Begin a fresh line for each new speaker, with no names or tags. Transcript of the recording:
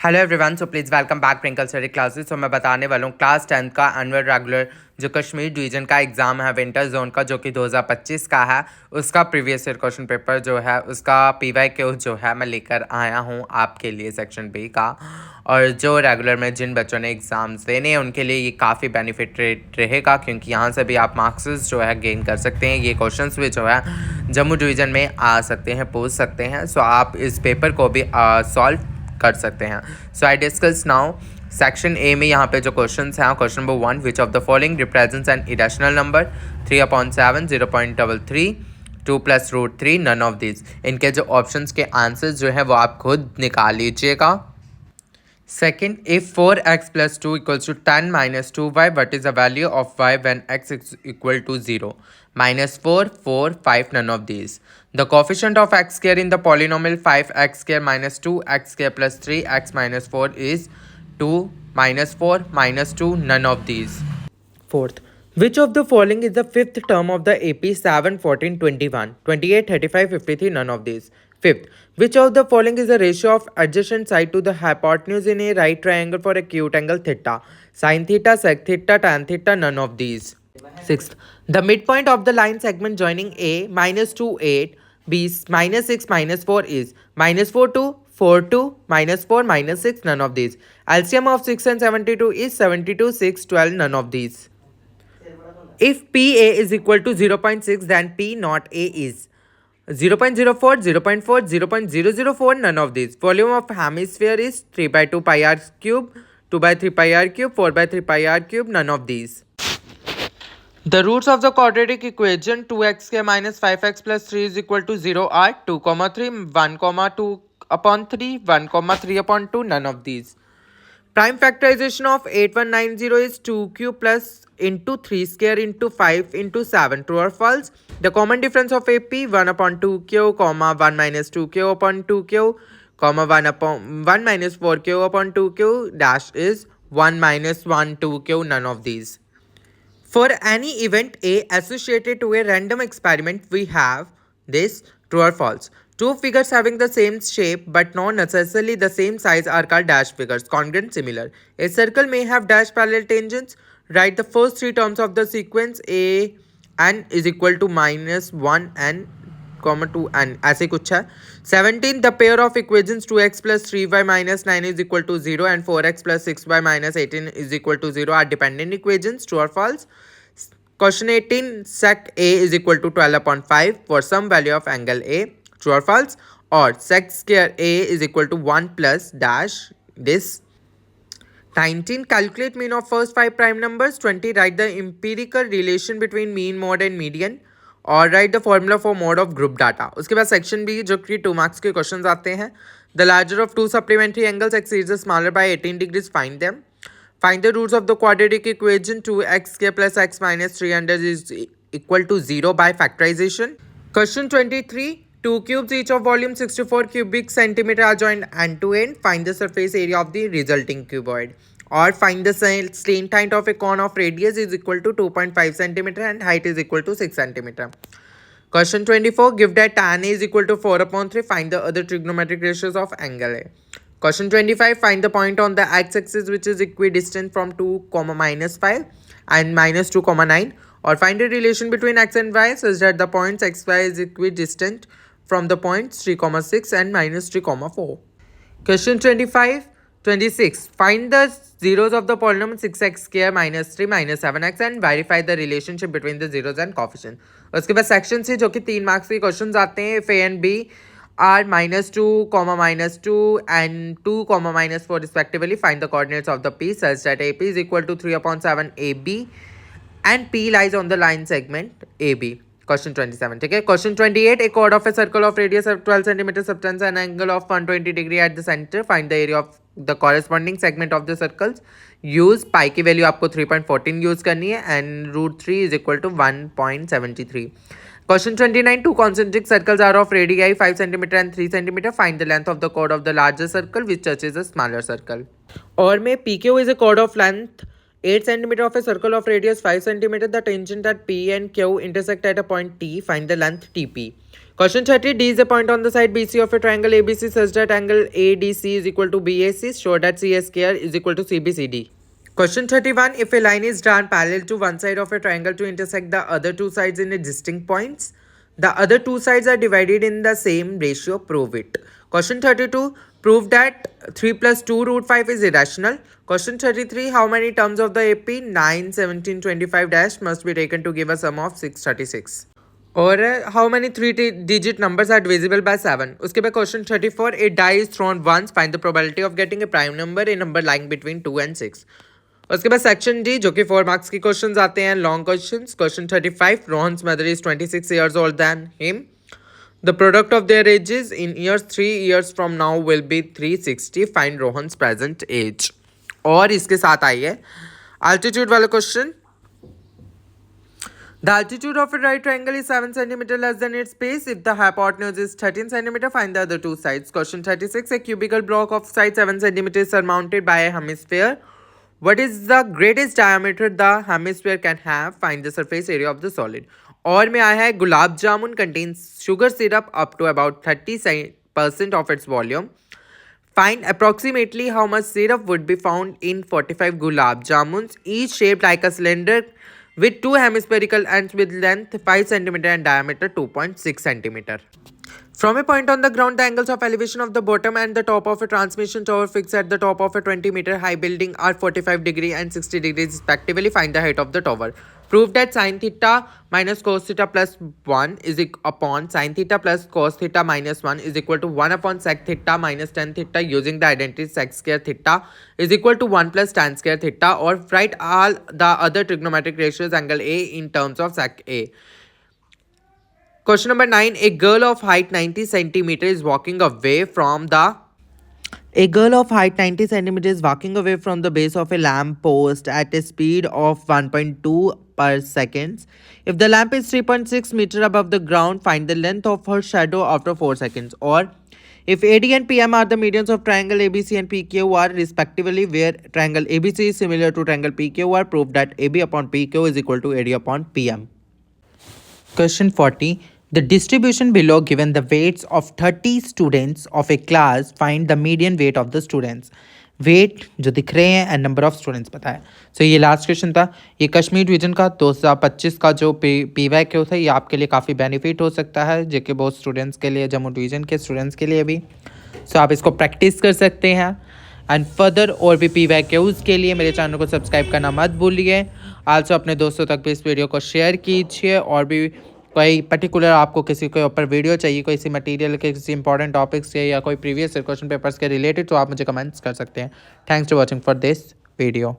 Hello everyone, so please welcome back प्रिंकल study classes. तो मैं बताने वाला हूँ क्लास 10th का एनुअल रेगुलर जो कश्मीर डिवीजन का एग्ज़ाम है विंटर जोन का, जो कि 2025 का है, उसका प्रीवियस ईयर क्वेश्चन पेपर जो है उसका PYQ जो है मैं लेकर आया हूँ आपके लिए सेक्शन बी का। और जो रेगुलर में जिन बच्चों ने एग्ज़ाम्स देने हैं उनके लिए ये काफ़ी बेनिफिट रहेगा, क्योंकि यहाँ से भी आप मार्क्स जो है गेन कर सकते हैं। ये क्वेश्चन भी जो है जम्मू डिवीज़न में आ सकते हैं, पूछ सकते हैं। सो आप इस पेपर को भी सॉल्व कर सकते हैं। So I discuss now section A में यहाँ पे जो क्वेश्चन हैं, question number 1, which of the following represents an irrational number 3/7, 0.33, 2 + √3, none of this. इनके जो ऑप्शंस के आंसर्स जो है वो आप खुद निकाल लीजिएगा। Second, if 4x plus 2 equals to 10 minus 2y, what is the value of y when x is equal to 0? -4, 4, 5, none of these. The coefficient of x square in the polynomial 5x square minus 2x square plus 3x minus 4 is 2, -4, -2, none of these. Fourth, which of the following is the fifth term of the AP 7, 14, 21, 28, 35, 53, none of these. Fifth, which of the following is the ratio of adjacent side to the hypotenuse in a right triangle for acute angle theta? Sin theta, sec theta, tan theta, none of these. Sixth, the midpoint of the line segment joining A -2, 8, B -6, -4 is -4, 2, 4, 2, -4, -6, none of these. LCM of 6 and 72 is 72, 6, 12, none of these. If PA is equal to 0.6, then P not A is 0.04, 0.4, 0.004, none of these. Volume of hemisphere is 3/2 pi r cube, 2/3 pi r cube, 4/3 pi r cube, none of these. The roots of the quadratic equation 2x square minus 5x plus 3 is equal to 0 are 2, 3, 1, 2 upon 3, 1, 3 upon 2, none of these. Prime factorization of 8190 is 2q plus into 3 square into 5 into 7. True or false? The common difference of AP 1 upon 2q, 1 minus 2q upon 2q, 1 minus 4q upon 2q dash is 1 minus 1 2q, none of these. For any event A associated to a random experiment, we have this: true or false. Two figures having the same shape but not necessarily the same size are called dash figures. Congruent, similar. A circle may have dash parallel tangents. Write the first three terms of the sequence A n is equal to -1 n, 2 n. ऐसे कुछ है. 17. The pair of equations 2x plus 3y minus 9 is equal to 0 and 4x plus 6y minus 18 is equal to 0 are dependent equations. True or false? Question 18. Sec A is equal to 12 upon 5 for some value of angle A. True or false? Or sec square A is equal to 1 plus dash this. 19. Calculate mean of first 5 prime numbers. 20. Write the empirical relation between mean, mode and median. और right the formula for mode of group data. उसके बाद section B जो कि 2 marks के question आते हैं. The larger of 2 supplementary angles exceeds the smaller by 18 degrees. Find them. Find the roots of the quadratic equation 2x square plus x minus 300 is equal to 0 by factorization. Question 23. Two cubes each of volume 64 cubic centimeter are joined end to end. Find the surface area of the resulting cuboid. Or find the slant height of a cone of radius is equal to 2.5 centimeter and height is equal to 6 centimeter. Question 24. Give that tan A is equal to 4 upon 3. Find the other trigonometric ratios of angle A. Question 25. Find the point on the x-axis which is equidistant from 2, -5 and -2, 9. Or find a relation between x and y such that the points x, y is equidistant from the points 3, 6 and -3, 4. Question 25. 26. Find the zeros of the polynomial 6x square minus 3 minus 7x and verify the relationship between the zeros and coefficient. उसके बाद section से जो कि 3 marks के question आते हैं. If A and B are -2, -2 and 2, -4 respectively, find the coordinates of the P such that AP is equal to 3 upon 7 AB and P lies on the line segment AB. Question 27. ठीक है. Question 28. A chord of a circle of radius of 12 cm subtends an angle of 120 degree at the center. Find the area of the corresponding segment of the circles. Use pi की value आपको 3.14 use करनी है and √3 is equal to 1.73. Question 29. Two concentric circles are of radii 5 cm and 3 cm. Find the length of the chord of the larger circle which touches a smaller circle. और में PQ is a chord of length 8 cm of a circle of radius 5 cm. The tangent at P and Q intersect at a point T. Find the length TP. Question 30. D is a point on the side BC of a triangle ABC such that angle ADC is equal to BAC. Show that CSQR is equal to CBCD. Question 31. If a line is drawn parallel to one side of a triangle to intersect the other two sides in a distinct points, the other two sides are divided in the same ratio. Prove it. Question 32. Prove that 3 plus 2 root 5 is irrational. Question 33. How many terms of the AP 9, 17, 25 dash must be taken to give a sum of 636? और how many 3-digit numbers are divisible by 7. उसके बाद question 34. A die is thrown once. Find the probability of getting a prime number, a number lying between 2 and 6. उसके बाद section D जो कि 4 marks की questions आते हैं, long questions. Question 35. Rohan's mother is 26 years old than him. The product of their ages in years 3 years from now will be 360. Find Rohan's present age. और इसके साथ आई है altitude वाला question. The altitude of a right triangle is 7 cm less than its base. If the hypotenuse is 13 cm, find the other two sides. Question 36. A cubical block of size 7 cm is surmounted by a hemisphere. What is the greatest diameter the hemisphere can have? Find the surface area of the solid. और में आया है gulab jamun contains sugar syrup up to about 30% of its volume. Find approximately how much syrup would be found in 45 gulab jamuns, each shaped like a cylinder with two hemispherical ends with length 5 cm and diameter 2.6 cm. From a point on the ground, the angles of elevation of the bottom and the top of a transmission tower fixed at the top of a 20-meter high building are 45 degrees and 60 degrees respectively. Find the height of the tower. Prove that sin theta minus cos theta plus 1 is upon sin theta plus cos theta minus 1 is equal to 1 upon sec theta minus tan theta using the identity sec square theta is equal to 1 plus tan square theta, or write all the other trigonometric ratios angle A in terms of sec A. Question number 9. A girl of height 90 cm is walking away from the A girl of height 90 cm is walking away from the base of a lamp post at a speed of 1.2 per second. If the lamp is 3.6 meter above the ground, find the length of her shadow after 4 seconds. Or if AD and PM are the medians of triangle ABC and PQR respectively, where triangle ABC is similar to triangle PQR, prove that AB upon PQ is equal to AD upon PM. Question 40. The distribution below given the weights of 30 students of a class, find the median weight of the students. Weight जो दिख रहे हैं and number of students पता है. सो ये last question था. ये Kashmir division का 2025 का जो पीवाई क्यू था, ये आपके लिए काफ़ी बेनिफिट हो सकता है, जो कि बहुत स्टूडेंट्स के लिए, जम्मू डिवीजन के स्टूडेंट्स के लिए भी. सो आप इसको प्रैक्टिस कर सकते हैं. एंड फर्दर और भी पीवाई क्यूज़ के लिए मेरे चैनल को सब्सक्राइब करना मत भूलिए. आल्सो अपने दोस्तों तक भी इस वीडियो को शेयर कीजिए. और भी कोई पर्टिकुलर आपको किसी के ऊपर वीडियो चाहिए, कोई सी मटेरियल के किसी इंपॉर्टेंट टॉपिक्स से या कोई प्रीवियस क्वेश्चन पेपर्स के रिलेटेड, तो आप मुझे कमेंट्स कर सकते हैं. Thanks to watching for this video.